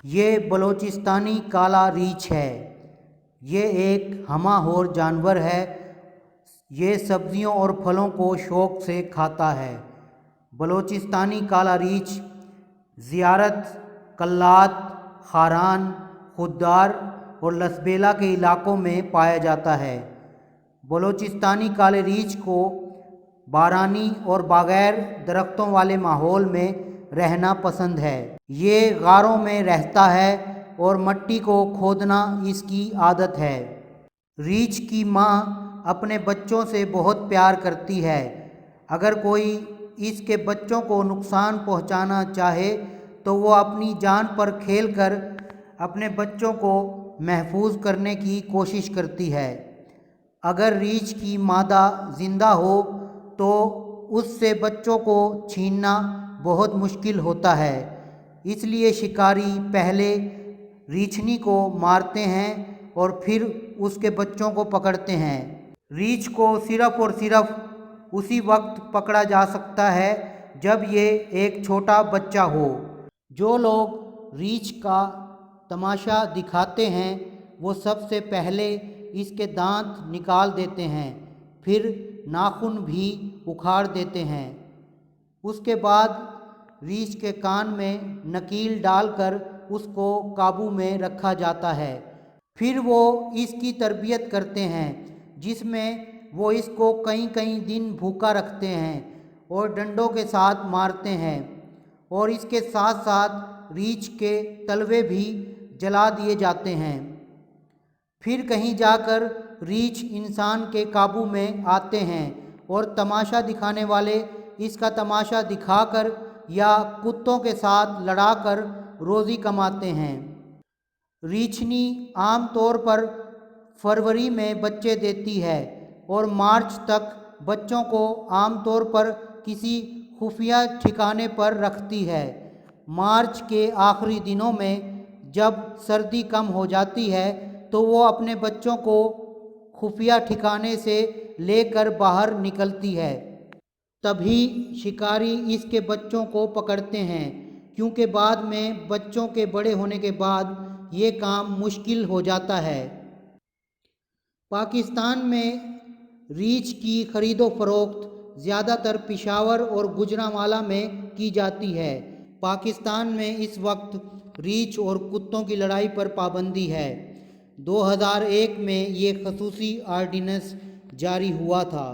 یہ بلوچستانی کالا ریچھ ہے۔ یہ ایک ہمہ ہور جانور ہے۔ یہ سبزیوں اور پھلوں کو شوق سے کھاتا ہے۔ بلوچستانی کالا ریچھ زیارت، کلات، خاران، خودار اور لسبیلا کے علاقوں میں پایا جاتا ہے۔ بلوچستانی کالے ریچھ کو بارانی اور بغیر درختوں والے ماحول میں رہنا پسند ہے۔ یہ غاروں میں رہتا ہے اور مٹی کو کھودنا اس کی عادت ہے۔ ریچھ کی ماں اپنے بچوں سے بہت پیار کرتی ہے۔ اگر کوئی اس کے بچوں کو نقصان پہنچانا چاہے تو وہ اپنی جان پر کھیل کر اپنے بچوں کو محفوظ کرنے کی کوشش کرتی ہے۔ اگر ریچھ کی مادہ زندہ ہو تو اس سے بچوں کو چھیننا بہت مشکل ہوتا ہے، اس لیے شکاری پہلے ریچھنی کو مارتے ہیں اور پھر اس کے بچوں کو پکڑتے ہیں۔ ریچھ کو صرف اور صرف اسی وقت پکڑا جا سکتا ہے جب یہ ایک چھوٹا بچہ ہو۔ جو لوگ ریچھ کا تماشا دکھاتے ہیں وہ سب سے پہلے اس کے دانت نکال دیتے ہیں، پھر ناخن بھی اکھاڑ دیتے ہیں۔ اس کے بعد ریچھ کے کان میں نکیل ڈال کر اس کو قابو میں رکھا جاتا ہے۔ پھر وہ اس کی تربیت کرتے ہیں، جس میں وہ اس کو کئی دن بھوکا رکھتے ہیں اور ڈنڈوں کے ساتھ مارتے ہیں، اور اس کے ساتھ ساتھ ریچھ کے تلوے بھی جلا دیے جاتے ہیں۔ پھر کہیں جا کر ریچھ انسان کے قابو میں آتے ہیں اور تماشا دکھانے والے اس کا تماشا دکھا کر یا کتوں کے ساتھ لڑا کر روزی کماتے ہیں۔ ریچھنی عام طور پر فروری میں بچے دیتی ہے اور مارچ تک بچوں کو عام طور پر کسی خفیہ ٹھکانے پر رکھتی ہے۔ مارچ کے آخری دنوں میں جب سردی کم ہو جاتی ہے تو وہ اپنے بچوں کو خفیہ ٹھکانے سے لے کر باہر نکلتی ہے۔ تبھی شکاری اس کے بچوں کو پکڑتے ہیں، کیونکہ بعد میں بچوں کے بڑے ہونے کے بعد یہ کام مشکل ہو جاتا ہے۔ پاکستان میں ریچھ کی خرید و فروخت زیادہ تر پشاور اور گوجرانوالہ میں کی جاتی ہے۔ پاکستان میں اس وقت ریچھ اور کتوں کی لڑائی پر پابندی ہے۔ 2001 میں یہ خصوصی آرڈیننس جاری ہوا تھا۔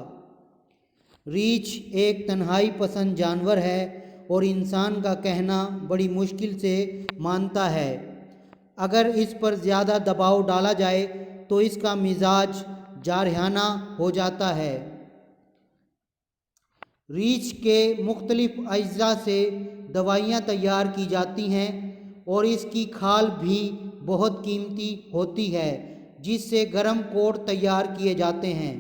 ریچھ ایک تنہائی پسند جانور ہے اور انسان کا کہنا بڑی مشکل سے مانتا ہے۔ اگر اس پر زیادہ دباؤ ڈالا جائے تو اس کا مزاج جارحانہ ہو جاتا ہے۔ ریچھ کے مختلف اجزاء سے دوائیاں تیار کی جاتی ہیں اور اس کی کھال بھی بہت قیمتی ہوتی ہے، جس سے گرم کوٹ تیار کیے جاتے ہیں۔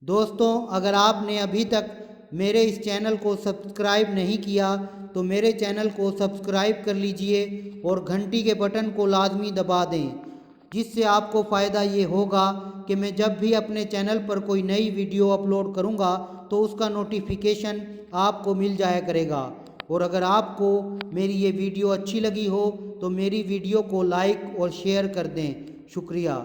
دوستوں، اگر آپ نے ابھی تک میرے اس چینل کو سبسکرائب نہیں کیا تو میرے چینل کو سبسکرائب کر لیجئے اور گھنٹی کے بٹن کو لازمی دبا دیں، جس سے آپ کو فائدہ یہ ہوگا کہ میں جب بھی اپنے چینل پر کوئی نئی ویڈیو اپلوڈ کروں گا تو اس کا نوٹیفیکیشن آپ کو مل جایا کرے گا۔ اور اگر آپ کو میری یہ ویڈیو اچھی لگی ہو تو میری ویڈیو کو لائک اور شیئر کر دیں۔ شکریہ۔